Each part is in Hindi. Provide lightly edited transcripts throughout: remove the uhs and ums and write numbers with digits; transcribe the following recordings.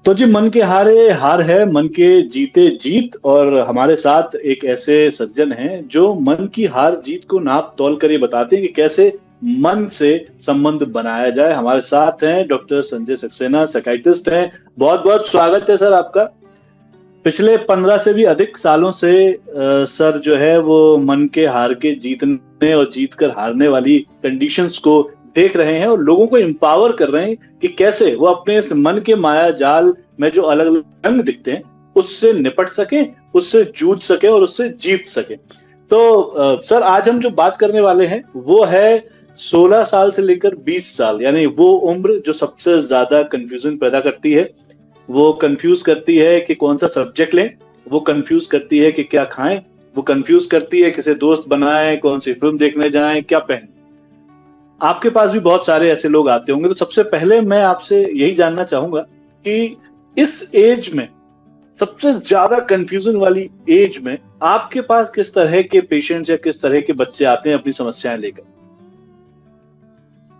तो जी, मन के हारे हार है, मन के जीते जीत। और हमारे साथ एक ऐसे सज्जन हैं जो मन की हार जीत को नाप तौल कर ये बताते हैं कि कैसे मन से संबंध बनाया जाए। हमारे साथ हैं डॉक्टर संजय सक्सेना, साइकियाट्रिस्ट हैं। बहुत बहुत स्वागत है सर आपका। पिछले 15 से भी अधिक सालों से सर जो है वो मन के हार के जीतने और जीत कर हारने वाली कंडीशंस को देख रहे हैं और लोगों को एम्पावर कर रहे हैं कि कैसे वो अपने इस मन के माया जाल में जो अलग अलग रंग दिखते हैं उससे निपट सके, उससे जूझ सके और उससे जीत सके। तो सर, आज हम जो बात करने वाले हैं वो है 16 साल से लेकर 20 साल, यानी वो उम्र जो सबसे ज्यादा कंफ्यूजन पैदा करती है। वो कंफ्यूज करती है कि कौन सा सब्जेक्ट लें, वो कंफ्यूज करती है कि क्या खाएं, वो कंफ्यूज करती है किसे दोस्त बनाएं, कौन सी फिल्म देखने जाएं, क्या पहनें। आपके पास भी बहुत सारे ऐसे लोग आते होंगे, तो सबसे पहले मैं आपसे यही जानना चाहूंगा कि इस एज में, सबसे ज्यादा कंफ्यूजन वाली एज में, आपके पास किस तरह के पेशेंट्स या किस तरह के बच्चे आते हैं अपनी समस्याएं लेकर?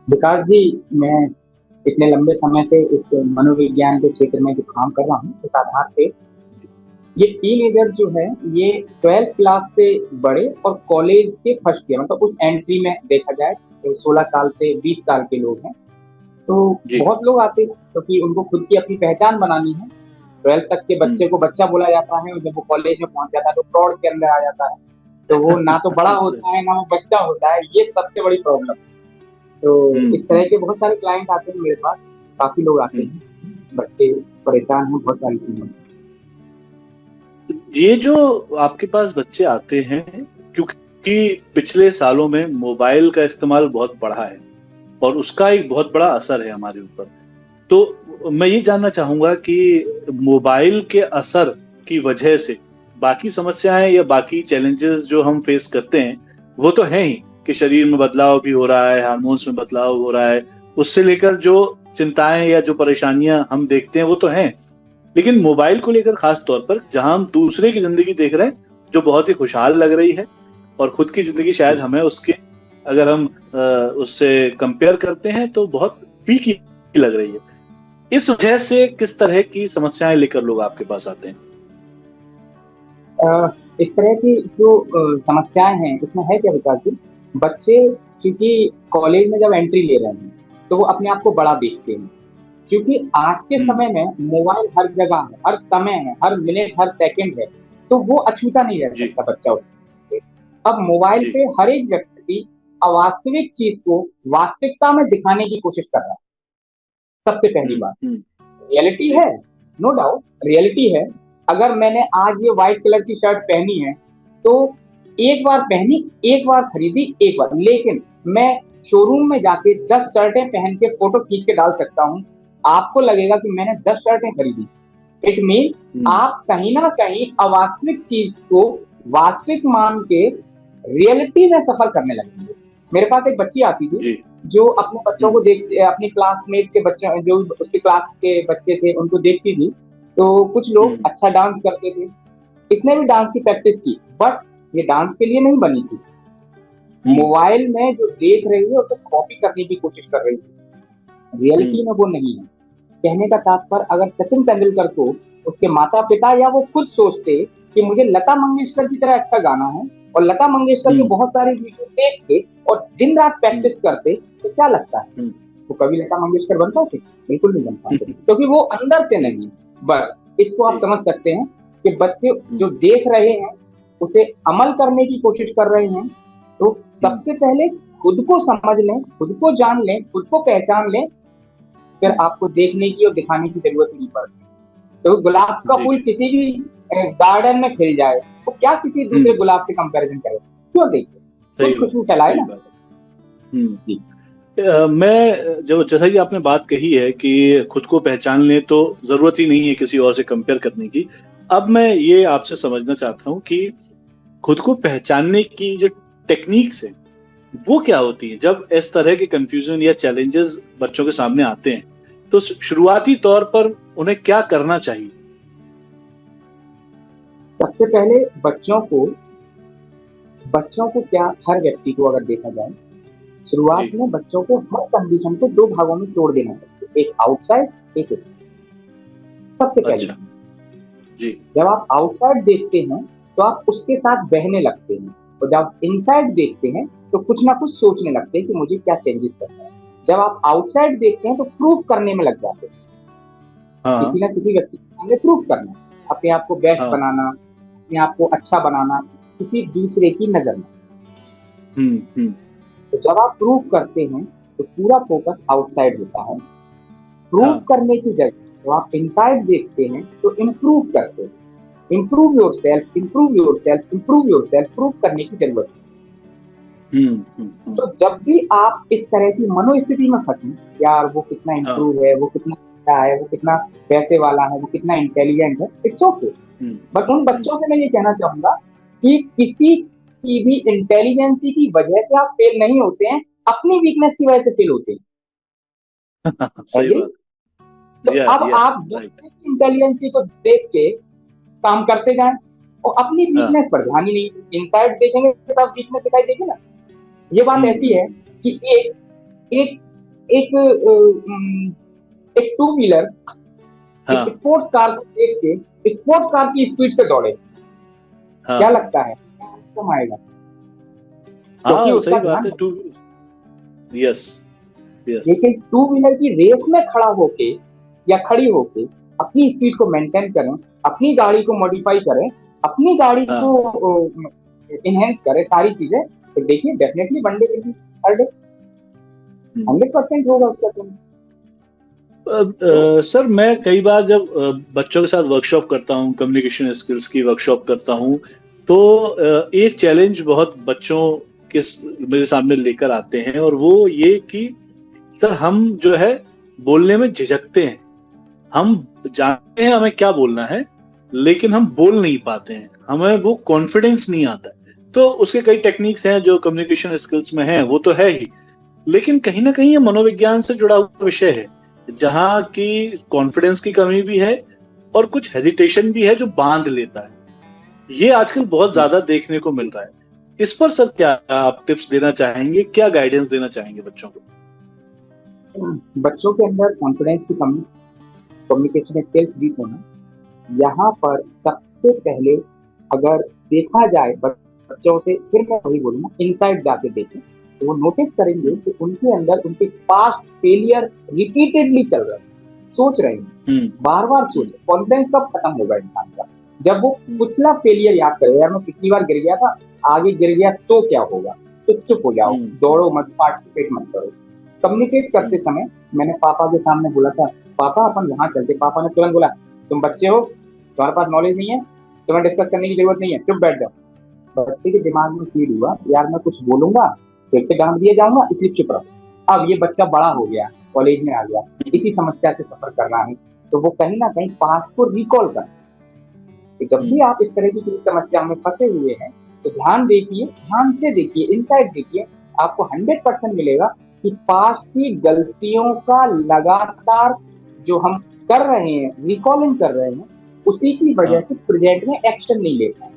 विकास जी, मैं इतने लंबे समय से इस मनोविज्ञान के क्षेत्र में जो काम कर रहा हूँ, इस आधार पे ये टीनेजर जो है, ये 12th क्लास से बड़े और कॉलेज के फर्स्ट ईयर, मतलब उस एंट्री में देखा जाए तो 16 साल से 20 साल के लोग हैं। तो जी। बहुत लोग आते हैं क्योंकि उनको खुद की अपनी पहचान बनानी है। 12th तक के बच्चे को बच्चा बोला जाता है और जब वो कॉलेज में पहुंच जाता है तो प्रौढ़ के अंदर आ जाता है। तो वो ना तो बड़ा होता है ना वो बच्चा होता है, ये सबसे बड़ी प्रॉब्लम। तो इस तरह के बहुत सारे क्लाइंट आते हैं मेरे पास, काफी लोग आते हैं, बच्चे परेशान हैं बहुत सारी चीजों। ये जो आपके पास बच्चे आते हैं, क्योंकि पिछले सालों में मोबाइल का इस्तेमाल बहुत बढ़ा है और उसका एक बहुत बड़ा असर है हमारे ऊपर। तो मैं ये जानना चाहूंगा कि मोबाइल के असर की वजह से बाकी समस्याएं या बाकी चैलेंजेस जो हम फेस करते हैं वो तो है ही, कि शरीर में बदलाव भी हो रहा है, हार्मोन्स में बदलाव हो रहा है, उससे लेकर जो चिंताएं या जो परेशानियां हम देखते हैं वो तो हैं। लेकिन मोबाइल को लेकर खास तौर पर जहां हम दूसरे की जिंदगी देख रहे हैं जो बहुत ही खुशहाल लग रही है, और खुद की जिंदगी शायद हमें उसके, अगर हम उससे कंपेयर करते हैं तो बहुत फीकी लग रही है। इस वजह से किस तरह की समस्याएं लेकर लोग आपके पास आते हैं? इस तरह की जो समस्याएं हैं, इसमें है क्या विकास जी, बच्चे क्योंकि कॉलेज में जब एंट्री ले रहे हैं तो वो अपने आप को बड़ा देखते हैं, क्योंकि आज के हम्म। समय में मोबाइल हर जगह है, हर समय है, हर मिनट, हर सेकंड है। तो वो अछूता नहीं रह जी। सकता बच्चा उससे। अब मोबाइल जी। पे हर एक व्यक्ति अवास्तविक चीज को वास्तविकता में दिखाने की कोशिश कर रहा है। सबसे पहली बात, हम्म। रियलिटी जी। है, नो डाउट रियलिटी है। अगर मैंने आज ये व्हाइट कलर की शर्ट पहनी है तो एक बार पहनी, एक बार खरीदी, एक बार, लेकिन मैं शोरूम में जाके 10 शर्टें पहन के फोटो खींच के डाल सकता हूँ। आपको लगेगा कि मैंने 10 शर्टें खरीदी। इट मीन हम्म। आप कहीं ना कहीं अवास्तविक चीज को वास्तविक मान के रियलिटी में सफर करने लगेंगे। मेरे पास एक बच्ची आती थी जी। जो अपने बच्चों को हम्म। देख, अपनी क्लासमेट के बच्चों, जो उसके क्लास के बच्चे थे उनको देखती थी। तो कुछ लोग हम्म। अच्छा डांस करते थे, इसने भी डांस की प्रैक्टिस की, बट ये डांस के लिए नहीं बनी थी। हम्म। मोबाइल में जो देख रही है उसे कॉपी करने की कोशिश कर रही है, रियलिटी हम्म। में वो नहीं है। कहने का तात्पर्य, अगर सचिन तेंदुलकर को उसके माता पिता या वो खुद सोचते कि मुझे लता मंगेशकर की तरह अच्छा गाना है और लता मंगेशकर के हम्म। बहुत सारे वीडियो देखते और दिन रात हम्म। प्रैक्टिस करते, तो क्या लगता है हम्म। वो कभी लता मंगेशकर बन पाते? बिल्कुल नहीं बन पाते, हम्म। क्योंकि वो अंदर से जी। नहीं। बस इसको आप जी। समझ सकते हैं कि बच्चे हम्म। जो देख रहे हैं उसे अमल करने की कोशिश कर रहे हैं। तो हम्म। सबसे पहले खुद को समझ लें, खुद को जान लें, खुद को पहचान लें, फिर हम्म। आपको देखने की और दिखाने की जरूरत नहीं पड़ती। तो गुलाब का जी। फूल किसी भी गार्डन में खिल जाए तो क्या किसी दूसरे हम्म। गुलाब से कंपैरिजन करे? क्यों? देखिए, सही खुद बात। खुशबू फैलाए सही ना। बात। हम्म। जी। मैं जो, जैसा कि आपने बात कही है कि खुद को पहचान लें तो जरूरत ही नहीं है किसी और से कंपेयर करने की। अब मैं ये आपसे समझना चाहता हूँ कि खुद को पहचानने की जो टेक्निक्स है वो क्या होती है जब इस तरह के कंफ्यूजन या चैलेंजेस बच्चों के सामने आते हैं। तो शुरुआती तौर पर उन्हें क्या करना चाहिए? सबसे पहले बच्चों को क्या, हर व्यक्ति को अगर देखा जाए, शुरुआत जी। में बच्चों को हर कंडीशन को दो भागों में तोड़ देना चाहिए, एक आउटसाइड, एक inside। सबसे पहली अच्छा चीज। जी। जब आप आउटसाइड देखते हैं तो आप उसके साथ बहने लगते हैं, और जब आप इनसाइड देखते हैं तो कुछ ना कुछ सोचने लगते हैं कि मुझे क्या चेंजेस करना है। जब आप आउटसाइड देखते हैं तो प्रूव करने में लग जाते हैं, हाँ किसी ना किसी व्यक्ति के सामने प्रूव करना, अपने आप को बेस्ट हाँ। बनाना, अपने आप को अच्छा बनाना किसी दूसरे की नजर में। हम्म। तो जब आप प्रूव करते हैं तो पूरा फोकस आउटसाइड होता है। प्रूव हाँ। करने की जगह जब आप इनसाइड देखते हैं तो इम्प्रूव करते हैं। Improve your self, improve your self, improve your self, prove करने की जरूरत है। हम्म। तो जब भी आप इस तरह की मनोस्थिति में फंसे, यार वो कितना हाँ। इम्प्रूव है, वो कितना अच्छा है, वो कितना पैसे वाला है, वो कितना इंटेलिजेंट है, इट्स ओके। हम्म बट उन हम्म। बच्चों से मैं ये कहना चाहूंगा कि किसी की भी इंटेलिजेंसी की वजह से आप फेल नहीं होते हैं, अपनी वीकनेस की वजह से फेल होते हैं। सही एग्री? बात। तो अब या आप राइट। दूसरे की इंटेलिजेंसी को देख के काम करते जाएं और अपनी हाँ वीकनेस पर ध्यान ही नहीं, इनसाइड देखेंगे तब वीकनेस दिखाई देगी ना। ये बात ऐसी हम्म। है कि एक एक एक टू व्हीलर एक हाँ स्पोर्ट्स कार को देख के स्पोर्ट्स कार की स्पीड से दौड़े, क्या हाँ लगता है कम आएगा? क्योंकि हाँ उसका सही बात ध्यान। है। टू। Yes yes. लेकिन टू व्हीलर की रेस में खड़ा होके या खड़ी होके अपनी स्पीड को मेंटेन करें, अपनी गाड़ी को मॉडिफाई करें, अपनी गाड़ी को हाँ। इनहेंस करें, सारी चीजें, तो देखिए definitely one day will be हर डे हम्म। 100% होगा उसका तुम। तो सर मैं कई बार जब बच्चों के साथ वर्कशॉप करता हूँ, कम्युनिकेशन स्किल्स की वर्कशॉप करता हूँ, तो एक चैलेंज बहुत बच्चों के मेरे सामने लेकर आते हैं, और वो ये कि सर हम जो है बोलने में झिझकते हैं। हम जानते हैं हमें क्या बोलना है, लेकिन हम बोल नहीं पाते हैं, हमें वो कॉन्फिडेंस नहीं आता है। तो उसके कई टेक्निक्स हैं जो कम्युनिकेशन स्किल्स में हैं, वो तो है ही, लेकिन कहीं ना कहीं ये मनोविज्ञान से जुड़ा हुआ विषय है, जहाँ की कॉन्फिडेंस की कमी भी है और कुछ हेजिटेशन भी है जो बांध लेता है। ये आजकल बहुत ज्यादा देखने को मिल रहा है। इस पर सर क्या आप टिप्स देना चाहेंगे, क्या गाइडेंस देना चाहेंगे बच्चों को? बच्चों के अंदर कॉन्फिडेंस की कमी, कम्युनिकेशन स्किल्स वीक होना, यहाँ पर सबसे पहले अगर देखा जाए बच्चों से, फिर मैं वही बोलूंगा इनसाइड जाके देखें, तो वो नोटिस करेंगे कि उनके अंदर उनके पास्ट फेलियर रिपीटेडली चल रहे हैं, सोच रहे हैं, हम्म बार बार सोच रहे। कॉन्फिडेंस कब खत्म होगा इंसान का? जब वो पिछला फेलियर याद करे, यार मैं पिछली बार गिर गया था, आगे गिर गया तो क्या होगा, तो चुप हो जाओ, हम्म दौड़ो मत, पार्टिसिपेट मत करो। कम्युनिकेट करते हम्म समय मैंने पापा के सामने बोला था, पापा अपन वहां चलते। पापा ने तुरंत बोला, तुम बच्चे हो, तुम्हारे पास नॉलेज नहीं है, तुम्हें डिस्कस करने की जरूरत नहीं है, चुप बैठ जाओ। बच्चे के दिमाग में फीड हुआ, यार मैं कुछ बोलूंगा फिर से डांट दिया जाऊंगा, इसलिए चुप रहो। अब ये बच्चा बड़ा हो गया, कॉलेज में आ गया, इसी समस्या से सफर कर रहा है, तो वो कहीं ना कहीं पास्ट को रिकॉल कर। तो जब भी आप इस तरह की किसी समस्या में फंसे हुए हैं तो ध्यान देखिए, ध्यान से देखिए, इनसाइड देखिए, आपको 100% मिलेगा कि पास्ट की गलतियों का लगातार जो हम कर रहे हैं, रिकॉलिंग कर रहे हैं, उसी की वजह हाँ से प्रेजेंट में एक्शन नहीं ले पाए।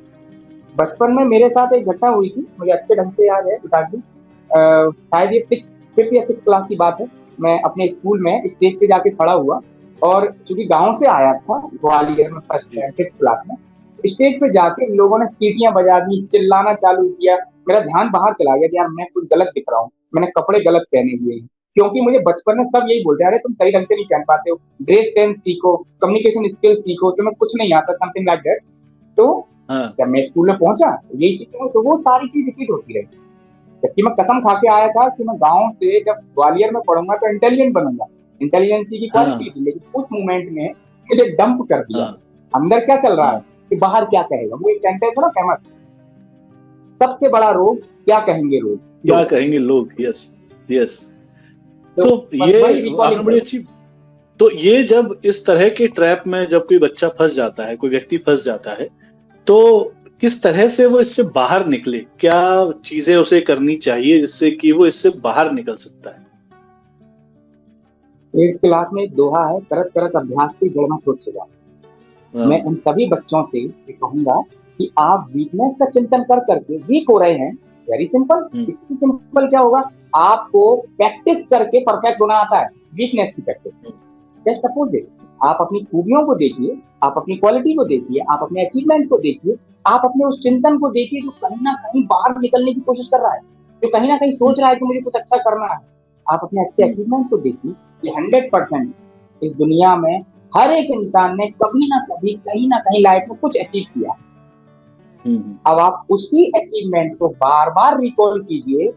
बचपन में मेरे साथ एक घटना हुई थी, मुझे अच्छे ढंग से याद है, एग्जैक्टली शायद ये फिफ्थ या सिक्स क्लास की बात है। मैं अपने स्कूल में स्टेज पे जाके खड़ा हुआ, और चूंकि गांव से आया था, ग्वालियर में फर्स्ट जी। फिफ्थ क्लास में, स्टेज पे जाके इन लोगों ने सीटियां बजा दी, चिल्लाना चालू किया। मेरा ध्यान बाहर चला गया कि यार मैं कुछ गलत दिख रहा हूँ, मैंने कपड़े गलत पहने हुए हैं, क्योंकि मुझे बचपन में सब यही बोलते, अरे तुम सही ढंग से नहीं पहन पाते हो, ड्रेस सेंस सीखो, कम्युनिकेशन स्किल्स सीखो, तुम्हें कुछ नहीं आता, समथिंग लाइक दैट। तो हाँ जब मैं स्कूल में पहुंचा यही चीजें, तो वो सारी चीज रिपीट होती रही। जबकि मैं कसम खा के आया था कि मैं गांव से जब ग्वालियर में पढ़ूंगा तो इंटेलिजेंट बनूंगा, इंटेलिजेंसी की क्वालिटी हाँ थी, लेकिन उस मोमेंट में मुझे डंप कर दिया। हाँ अंदर क्या चल रहा है हाँ। कि बाहर क्या कहेगा, वो एक सेंटेंस है ना फेमस, सबसे बड़ा रोग क्या कहेंगे लोग, क्या लोग। कहेंगे लोग, यस यस। तो तो बस ये वही आपने रिकॉलिंग बड़ी करो। अच्छी। तो ये जब इस तरह के ट्रैप में जब कोई बच्चा फंस जाता है, कोई व्यक्ति फंस जाता है, तो किस तरह से वो इससे बाहर निकले, क्या चीजें उसे करनी चाहिए जिससे कि वो इससे बाहर निकल सकता है? एट्थ क्लास में एक दोहा है, करत करत अभ्यास की जड़ में छूट सजा। मैं हाँ, उन सभी बच्चों से ये कहूंगा कि आप वीकनेस का चिंतन कर करके वीक हो रहे हैं, वेरी सिंपल, हम्म इससे सिंपल क्या होगा, आपको प्रैक्टिस करके परफेक्ट होना आता है, वीकनेस की प्रैक्टिस। Just opposite. आप अपनी खूबियों को देखिए, आप अपनी क्वालिटी को देखिए, आप अपने अचीवमेंट को देखिए, आप अपने उस चिंतन को देखिए जो कहीं ना कहीं बाहर निकलने की कोशिश कर रहा है, जो कहीं ना कहीं सोच रहा है कि मुझे कुछ अच्छा करना है। आप अपने अच्छे अचीवमेंट को देखिए कि 100% इस दुनिया में हर एक इंसान ने कभी ना कभी कहीं ना कहीं लाइफ में कुछ अचीव किया। अब आप उसी अचीवमेंट को बार बार रिकॉल कीजिए,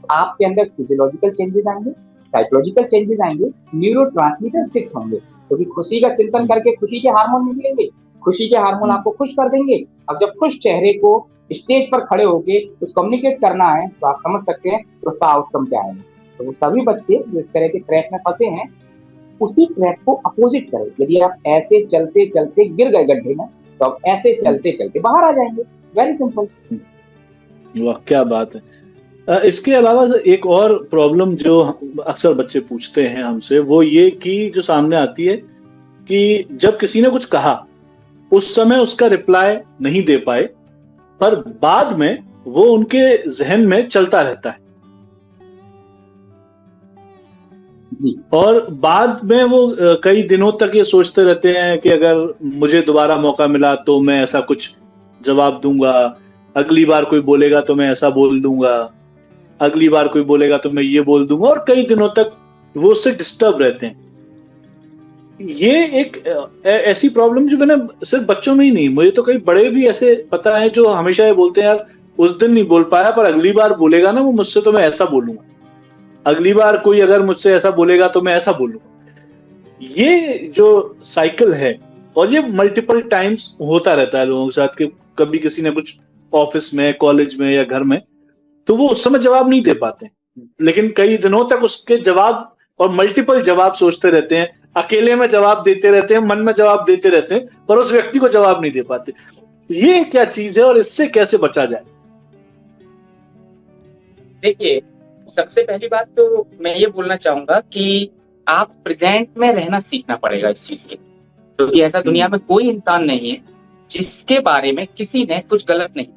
आपके अंदर फिजियोलॉजिकल चेंजेस आएंगे, साइकोलॉजिकल चेंजेस आएंगे, न्यूरो ट्रांसमीटर शिफ्ट होंगे, क्योंकि खुशी का चिंतन करके खुशी के हार्मोन निकलेंगे, खुशी के हार्मोन आपको खुश कर देंगे। अब जब खुश चेहरे को स्टेज पर खड़े होके कुछ कम्युनिकेट करना है तो आप समझ सकते हैं तो उसका आउटकम क्या है। तो वो सभी बच्चे जो इस तरह के ट्रैक में फंसे हैं, उसी ट्रैक को अपोजिट करें। यदि आप ऐसे चलते चलते गिर गए गड्ढे में, तो आप ऐसे चलते चलते बाहर आ जाएंगे। Very simple. वाह, क्या बात है। इसके अलावा एक और प्रॉब्लम जो अक्सर बच्चे पूछते हैं हमसे, वो ये कि जो सामने आती है कि जब किसी ने कुछ कहा उस समय उसका रिप्लाई नहीं दे पाए, पर बाद में वो उनके जहन में चलता रहता है जी। और बाद में वो कई दिनों तक ये सोचते रहते हैं कि अगर मुझे दोबारा मौका मिला तो मैं ऐसा कुछ जवाब दूंगा, अगली बार कोई बोलेगा तो मैं ऐसा बोल दूंगा, अगली बार कोई बोलेगा तो मैं ये बोल दूंगा, और कई दिनों तक वो उससे डिस्टर्ब रहते हैं। ये एक ऐसी प्रॉब्लम जो मैंने सिर्फ बच्चों में ही नहीं, मुझे तो कई बड़े भी ऐसे पता है जो हमेशा ये बोलते हैं, यार उस दिन नहीं बोल पाया पर अगली बार बोलेगा ना वो मुझसे तो मैं ऐसा बोलूंगा, अगली बार कोई अगर मुझसे ऐसा बोलेगा तो मैं ऐसा बोलूंगा। ये जो साइकिल है, और ये मल्टीपल टाइम्स होता रहता है लोगों के साथ कि कभी किसी ने कुछ ऑफिस में, कॉलेज में या घर में, तो वो उस समय जवाब नहीं दे पाते, लेकिन कई दिनों तक उसके जवाब और मल्टीपल जवाब सोचते रहते हैं, अकेले में जवाब देते रहते हैं, मन में जवाब देते रहते हैं, पर उस व्यक्ति को जवाब नहीं दे पाते। ये क्या चीज है और इससे कैसे बचा जाए? देखिए, सबसे पहली बात तो मैं ये बोलना चाहूंगा कि आप प्रेजेंट में रहना सीखना पड़ेगा इस चीज के, क्योंकि ऐसा दुनिया में कोई इंसान नहीं है जिसके बारे में किसी ने कुछ गलत नहीं।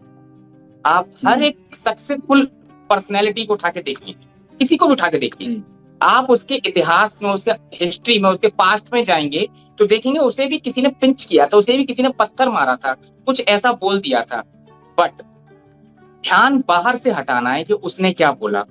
आप हर एक सक्सेसफुल पर्सनैलिटी को उठा के देखिए, किसी को भी उठा के देखिए, आप उसके इतिहास में, उसके हिस्ट्री में, उसके पास्ट में जाएंगे तो देखेंगे उसे भी किसी ने पिंच किया था, उसे भी किसी ने पत्थर मारा था, कुछ ऐसा बोल दिया था। बट ध्यान बाहर से हटाना है कि उसने क्या बोला,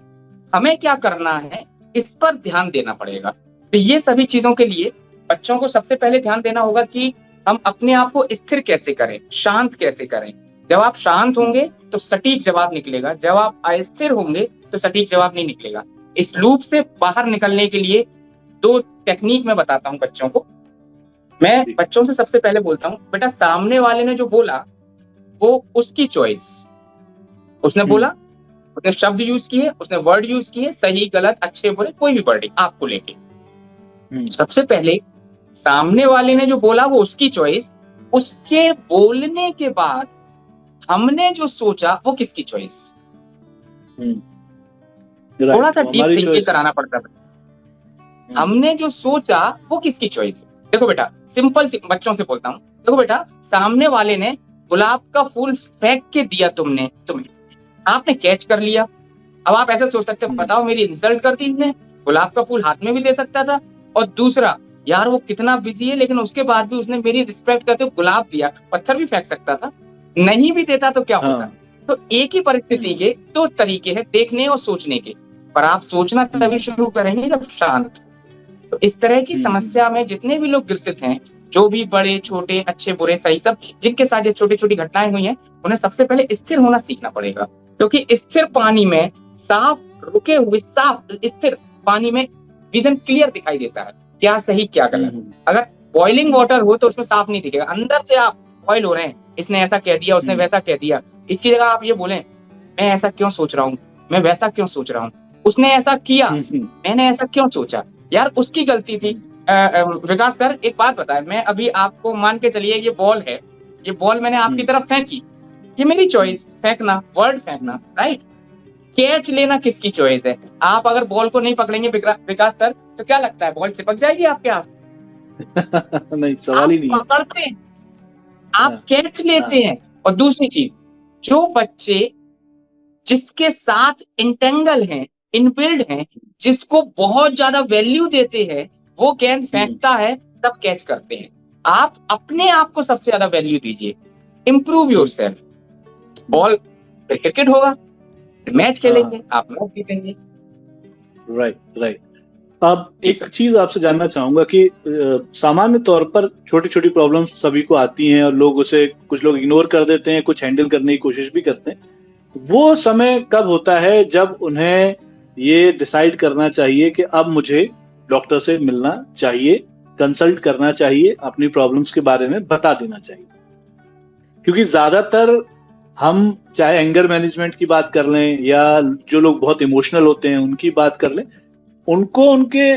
हमें क्या करना है, इस पर ध्यान देना पड़ेगा। तो ये सभी चीजों के लिए बच्चों को सबसे पहले ध्यान देना होगा कि हम अपने आप को स्थिर कैसे करें, शांत कैसे करें। जब आप शांत होंगे तो सटीक जवाब निकलेगा, जब आप अस्थिर होंगे तो सटीक जवाब नहीं निकलेगा। इस लूप से बाहर निकलने के लिए 2 टेक्निक मैं बताता हूँ बच्चों को। मैं बच्चों से सबसे पहले बोलता हूँ, बेटा सामने वाले ने जो बोला वो उसकी चॉइस, उसने बोला, उसने शब्द यूज किए, उसने वर्ड यूज किए, सही गलत अच्छे बुरे कोई भी वर्डिंग आपको लेके। सबसे पहले सामने वाले ने जो बोला वो उसकी चॉइस, उसके बोलने के बाद हमने जो सोचा वो किसकी चॉइस। थोड़ा सा डीप थिंकिंग कराना पड़ता है। हमने जो सोचा वो किसकी चॉइस। देखो बेटा, सिंपल बच्चों से बोलता हूँ, देखो बेटा सामने वाले ने गुलाब का फूल फेंक के दिया तुम्हें, आपने कैच कर लिया। अब आप ऐसे सोच सकते हो, बताओ मेरी इंसल्ट कर दी इसने, गुलाब का फूल हाथ में भी दे सकता था, और दूसरा यार वो कितना बिजी है लेकिन उसके बाद भी उसने मेरी रिस्पेक्ट करते हुए गुलाब दिया, पत्थर भी फेंक सकता था, नहीं भी देता तो क्या होता। तो एक ही परिस्थिति के 2 तरीके हैं देखने और सोचने के, पर आप सोचना तभी शुरू करेंगे जब शांत। तो इस तरह की समस्या में जितने भी लोग ग्रसित हैं, जो भी बड़े छोटे अच्छे बुरे सही सब जिनके साथ ये छोटी छोटी घटनाएं हुई हैं, उन्हें सबसे पहले स्थिर होना सीखना पड़ेगा। क्योंकि स्थिर पानी में, साफ रुके हुए साफ स्थिर पानी में विजन क्लियर दिखाई देता है, क्या सही क्या गलत। अगर बॉइलिंग वाटर हो तो उसमें साफ नहीं दिखेगा, अंदर से आप बॉइल हो रहे हैं, इसने ऐसा कह दिया, उसने वैसा कह दिया। इसकी जगह आप ये बोलें, मैं ऐसा क्यों सोच रहा हूँ, मैं वैसा क्यों सोच रहा हूँ, उसने ऐसा किया, मैंने ऐसा क्यों सोचा, यार उसकी गलती थी। विकास सर एक बात बताए, मैं अभी आपको मान के चलिए ये बॉल है, ये बॉल मैंने आपकी तरफ फेंकी, ये मेरी चॉइस, फेंकना, वर्ड फेंकना, राइट। कैच लेना किसकी चॉइस है। आप अगर बॉल को नहीं पकड़ेंगे विकास सर, तो क्या लगता है बॉल चिपक जाएगी आपके हाथ? नहीं, सवाल ही नहीं। पकड़ते हैं, आप कैच लेते हैं। और दूसरी चीज, जो बच्चे जिसके साथ इंटेंगल हैं, इनबिल्ड हैं, जिसको बहुत ज्यादा वैल्यू देते हैं, वो गेंद फेंकता है तब कैच करते हैं। आप अपने आप को सबसे ज्यादा वैल्यू दीजिए, इम्प्रूव योर सेल्फ। बॉल फिर क्रिकेट होगा, मैच खेलेंगे, आप मैच जीतेंगे। राइट। अब एक चीज आपसे जानना चाहूंगा कि सामान्य तौर पर छोटी छोटी प्रॉब्लम्स सभी को आती हैं और लोग उसे, कुछ लोग इग्नोर कर देते हैं, कुछ हैंडल करने की कोशिश भी करते हैं। वो समय कब होता है जब उन्हें ये डिसाइड करना चाहिए कि अब मुझे डॉक्टर से मिलना चाहिए, कंसल्ट करना चाहिए, अपनी प्रॉब्लम्स के बारे में बता देना चाहिए? क्योंकि ज्यादातर हम चाहे एंगर मैनेजमेंट की बात कर लें या जो लोग बहुत इमोशनल होते हैं उनकी बात कर लें, उनको उनके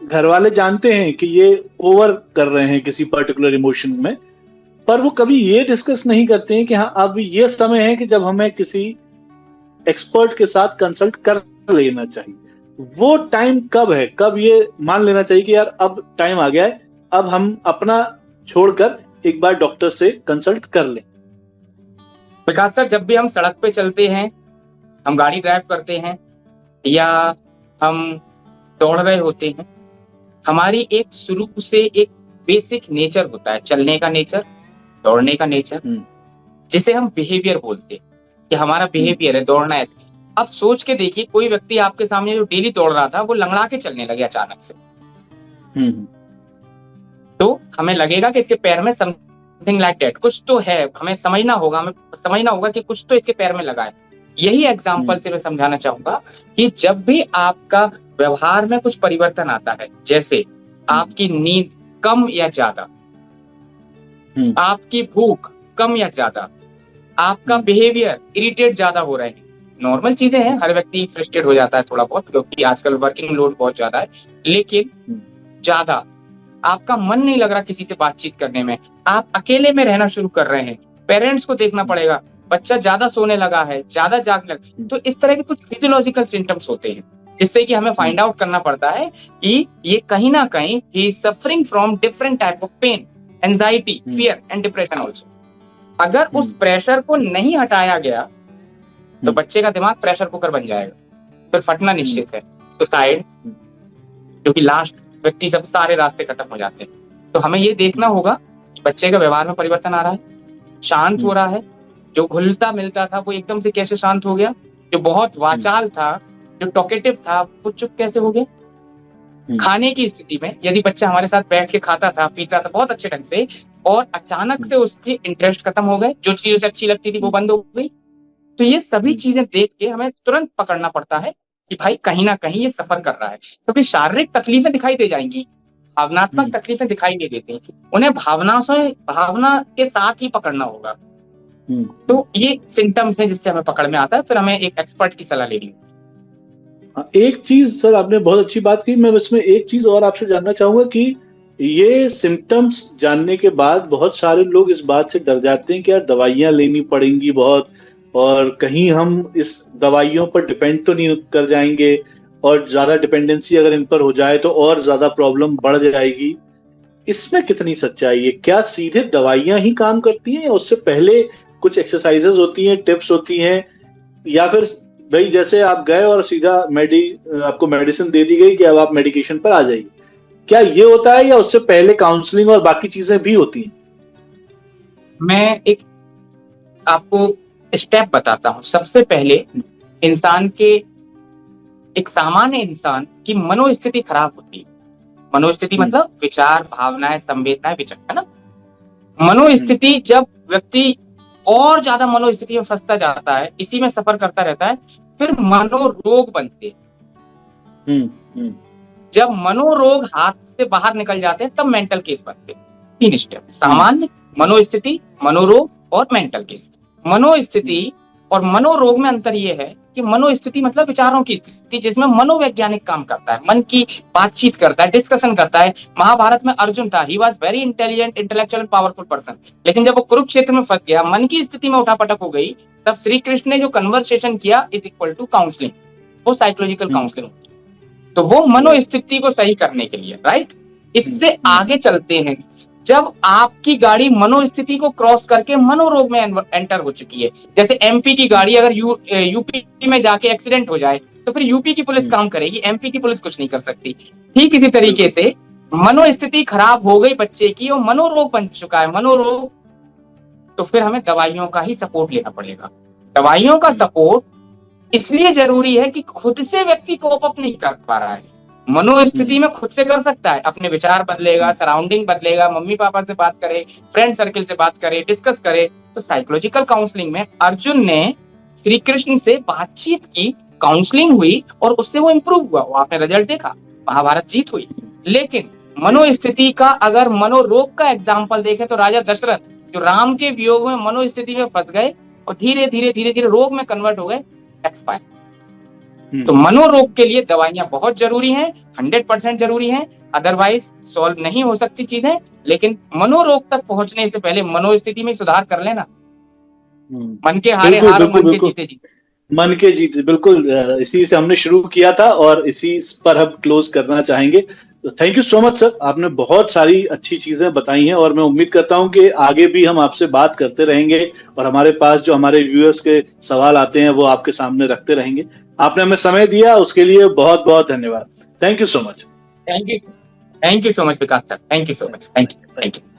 घर वाले जानते हैं कि ये ओवर कर रहे हैं किसी पर्टिकुलर इमोशन में, पर वो कभी ये डिस्कस नहीं करते हैं कि हाँ अब ये समय है कि जब हमें किसी एक्सपर्ट के साथ कंसल्ट कर लेना चाहिए। वो टाइम कब है, कब ये मान लेना चाहिए कि यार अब टाइम आ गया है, अब हम अपना छोड़कर एक बार डॉक्टर से कंसल्ट कर लें? विकास सर, जब भी हम सड़क पे चलते हैं, हम गाड़ी ड्राइव करते हैं या हम दौड़ रहे होते हैं, हमारी एक शुरू से एक बेसिक नेचर होता है, चलने का नेचर, दौड़ने का नेचर, जिसे हम बिहेवियर बोलते हैं कि हमारा बिहेवियर है दौड़ना ऐसे। अब सोच के देखिए, कोई व्यक्ति आपके सामने जो डेली दौड़ रहा था वो लंगड़ा के चलने लगे अचानक से, तो हमें लगेगा कि इसके पैर में समथिंग लाइक दैट, कुछ तो है, हमें समझना होगा कि कुछ तो इसके पैर में लगा है। यही एग्जाम्पल से मैं समझाना चाहूंगा कि जब भी आपका व्यवहार में कुछ परिवर्तन आता है, जैसे आपकी नींद कम या ज्यादा, आपकी भूख कम या ज्यादा, आपका बिहेवियर इरिटेट ज्यादा हो रहे हैं, नॉर्मल चीजें हैं, हर व्यक्ति फ्रस्ट्रेट हो जाता है थोड़ा बहुत, क्योंकि आजकल वर्किंग लोड बहुत ज्यादा है, लेकिन ज्यादा आपका मन नहीं लग रहा किसी से बातचीत करने में, आप अकेले में रहना शुरू कर रहे हैं, पेरेंट्स को देखना पड़ेगा, बच्चा ज्यादा सोने लगा है, ज्यादा जागने लगा, तो इस तरह के कुछ फिजियोलॉजिकल सिम्टम्स होते हैं, जिससे कि हमें फाइंड आउट करना पड़ता है कि ये कहीं ना कहीं ही is suffering from different type of pain, anxiety, fear and depression also. अगर उस प्रेशर को नहीं हटाया गया तो बच्चे का दिमाग प्रेशर कुकर बन जाएगा, फिर फटना निश्चित है, सुसाइड, जो कि लास्ट व्यक्ति सब सारे रास्ते खत्म हो जाते हैं। तो हमें ये देखना होगा कि बच्चे का व्यवहार में परिवर्तन आ रहा है, शांत हो रहा है, जो घुलता मिलता था वो एकदम से कैसे शांत हो गया, जो बहुत वाचाल था, जो टॉकेटिव था, वो चुप कैसे हो गया। खाने की स्थिति में यदि बच्चा हमारे साथ बैठ के खाता था, पीता था बहुत अच्छे ढंग से, और अचानक से उसके इंटरेस्ट खत्म हो गए, जो चीज उसे अच्छी लगती थी वो बंद हो गई, तो ये सभी चीजें देख के हमें तुरंत पकड़ना पड़ता है कि भाई कहीं ना कहीं ये सफर कर रहा है। क्योंकि शारीरिक तकलीफें दिखाई दे जाएंगी, भावनात्मक तकलीफें दिखाई नहीं देती, उन्हें भावना के साथ ही पकड़ना होगा। तो ये सिम्टम्स है जिससे हमें पकड़ में आता है, फिर हमें एक एक्सपर्ट की सलाह लेनी होगी। एक चीज सर आपने बहुत अच्छी बात की, मैं इसमें एक चीज और आपसे जानना चाहूंगा कि ये सिम्टम्स जानने के बाद बहुत सारे लोग इस बात से डर जाते हैं कि यार दवाइयां लेनी पड़ेंगी बहुत, और कहीं हम इस दवाइयों पर डिपेंड तो नहीं कर जाएंगे, और ज्यादा डिपेंडेंसी अगर इन पर हो जाए तो और ज्यादा प्रॉब्लम बढ़ जाएगी। इसमें कितनी सच्चाई है? क्या सीधे दवाइयां ही काम करती हैं या उससे पहले कुछ एक्सरसाइजेज होती हैं, टिप्स होती हैं, या फिर भाई जैसे आप गए और सीधा आपको मेडिसिन दे दी गई कि अब आप मेडिकेशन पर आ जाइए, क्या ये होता है या उससे पहले काउंसलिंग और बाकी चीजें भी होती हैं? मैं एक आपको स्टेप बताता हूं। सबसे पहले इंसान के, एक सामान्य इंसान की मनोस्थिति खराब होती है। मनोस्थिति मतलब विचार, भावनाएं, संवेदनाएं, विचार, है ना। मनोस्थिति, जब व्यक्ति और ज्यादा मनोस्थिति में फंसता जाता है, इसी में सफर करता रहता है, फिर मनोरोग बनते हैं। जब मनोरोग हाथ से बाहर निकल जाते हैं तब मेंटल केस बनते हैं। 3 स्टेप: सामान्य, मनोस्थिति, मनोरोग और मेंटल केस। मनोस्थिति और मनोरोग में अंतर यह है कि मनोस्थिति मतलब विचारों की स्थिति, जिसमें मनोवैज्ञानिक काम करता है, मन की बातचीत करता है, डिस्कशन करता है। महाभारत में अर्जुन था, he was very intelligent, intellectual and powerful person, लेकिन जब वो कुरुक्षेत्र में फंस गया, मन की स्थिति में उठापटक हो गई, तब श्री कृष्ण ने जो कन्वर्सेशन किया इज इक्वल टू काउंसलिंग, वो साइकोलॉजिकल काउंसलिंग। तो वो मनोस्थिति को सही करने के लिए, राइट। इससे आगे चलते हैं, जब आपकी गाड़ी मनोस्थिति को क्रॉस करके मनोरोग में एंटर हो चुकी है, जैसे एमपी की गाड़ी अगर यूपी में जाके एक्सीडेंट हो जाए तो फिर यूपी की पुलिस काम करेगी, एमपी की पुलिस कुछ नहीं कर सकती। ठीक इसी तरीके से मनोस्थिति खराब हो गई बच्चे की और मनोरोग बन चुका है, मनोरोग, तो फिर हमें दवाइयों का ही सपोर्ट लेना पड़ेगा। दवाइयों का सपोर्ट इसलिए जरूरी है कि खुद से व्यक्ति कोप अप नहीं कर पा रहा है, मनोस्थिति में खुद से कर सकता है, अपने विचार बदलेगा, सराउंडिंग बदलेगा, मम्मी पापा से बात करे, फ्रेंड सर्किल से बात करे, डिस्कस करे। तो साइकोलॉजिकल काउंसलिंग में अर्जुन ने श्री कृष्ण से बातचीत की, काउंसलिंग हुई और उससे वो इंप्रूव हुआ, वो आपने रिजल्ट देखा, महाभारत जीत हुई। लेकिन मनोस्थिति का अगर मनोरोग का एग्जाम्पल देखें तो राजा दशरथ जो राम के वियोग में मनोस्थिति में फंस गए और धीरे धीरे रोग में कन्वर्ट हो गए, एक्सपायर। तो मनोरोग के लिए दवाइयां बहुत जरूरी हैं, 100% जरूरी हैं, अदरवाइज सॉल्व नहीं हो सकती चीजें। लेकिन मनोरोग तक पहुंचने से पहले मनोस्थिति में सुधार कर लेना। मन के हारे हार, मन के जीते जीत। मन के जीते, बिल्कुल इसी से हमने शुरू किया था और इसी पर हम क्लोज करना चाहेंगे। Thank you so much sir, आपने बहुत सारी अच्छी चीजें बताई हैं और मैं उम्मीद करता हूं कि आगे भी हम आपसे बात करते रहेंगे और हमारे पास जो हमारे व्यूअर्स के सवाल आते हैं वो आपके सामने रखते रहेंगे। आपने हमें समय दिया उसके लिए बहुत बहुत धन्यवाद। Thank you so much. Thank you so much Vikas sir, thank you so much, thank you.